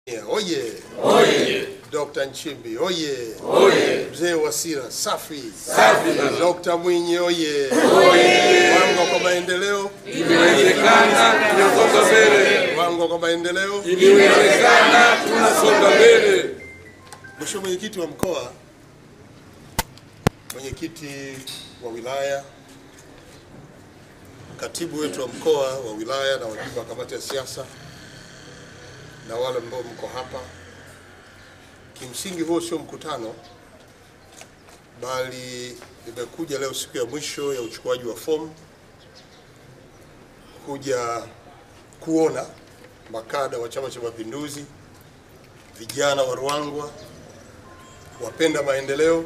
Oye! Oye! Dr. Nchimbi, oye! Oye! Mzee Wasira, safi! Safi! Dr. Mwinyi, oye! Oye! Wango kwa maendeleo, Imewezekana, tunasonga mbele. Wango kwa maendeleo, Imewezekana, tunasonga mbele. Mheshimiwa Mwenyekiti wa Mkoa, Mwenyekiti wa Wilaya, Katibu wetu wa Mkoa wa Wilaya na wajumbe wa kamati ya siasa na wale ambao mko hapa, kimsingi huo sio mkutano, bali nimekuja leo siku ya mwisho ya uchukuaji wa fomu kuja kuona makada wa Chama cha Mapinduzi, vijana wa Ruangwa, wapenda maendeleo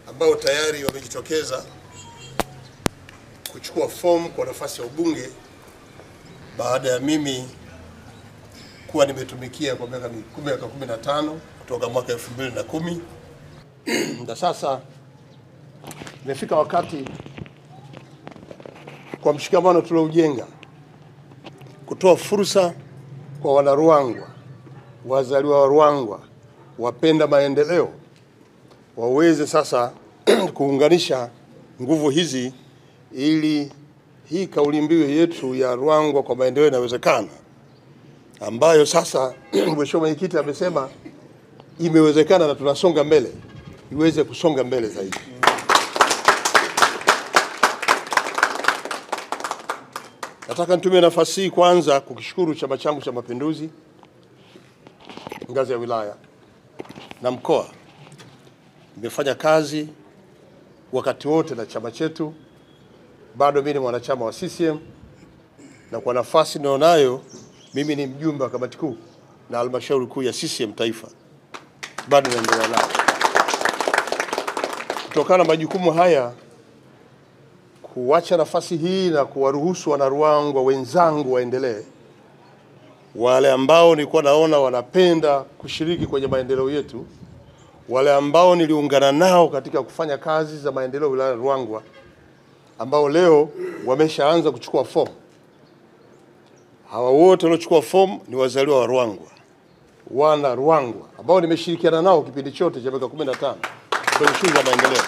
ambao tayari wamejitokeza kuchukua fomu kwa nafasi ya ubunge baada ya mimi kuwa nimetumikia kwa miaka 15 kutoka mwaka 2010 na sasa imefika wakati kwa mshikamano tuloujenga kutoa fursa kwa wanaruangwa, wazaliwa wa Ruangwa, wapenda maendeleo waweze sasa kuunganisha nguvu hizi ili hii kauli mbiu yetu ya Ruangwa kwa maendeleo inawezekana, ambayo sasa Mheshimiwa Mwenyekiti amesema imewezekana na tunasonga mbele, iweze kusonga mbele zaidi. Nataka nitumie nafasi hii kwanza kukishukuru chama changu cha Mapinduzi ngazi ya wilaya na mkoa. Nimefanya kazi wakati wote na chama chetu, bado mimi ni mwanachama wa CCM na kwa nafasi ninayonayo mimi ni mjumbe wa kamati kuu na halmashauri kuu ya CCM taifa, bado naendelea nayo. Kutokana na majukumu haya, kuacha nafasi hii na kuwaruhusu wanaruangwa wenzangu waendelee, wale ambao nilikuwa naona wanapenda kushiriki kwenye maendeleo yetu, wale ambao niliungana nao katika kufanya kazi za maendeleo wilaya ya Ruangwa, ambao leo wameshaanza kuchukua fomu. Hawa wote waliochukua fomu ni wazaliwa wa Ruangwa, wana Ruangwa ambao nimeshirikiana nao kipindi chote cha miaka 15 kwenye shughuli za maendeleo.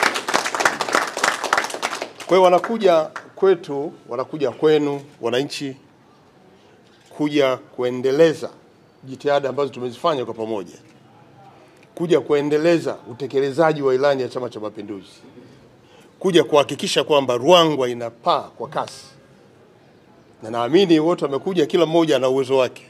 Kwa hiyo wanakuja kwetu, wanakuja kwenu wananchi, kuja kuendeleza jitihada ambazo tumezifanya kwa pamoja, kuja kuendeleza utekelezaji wa ilani ya Chama cha Mapinduzi, kuja kuhakikisha kwamba Ruangwa inapaa kwa kasi. Na naamini wote wamekuja, kila mmoja ana uwezo wake.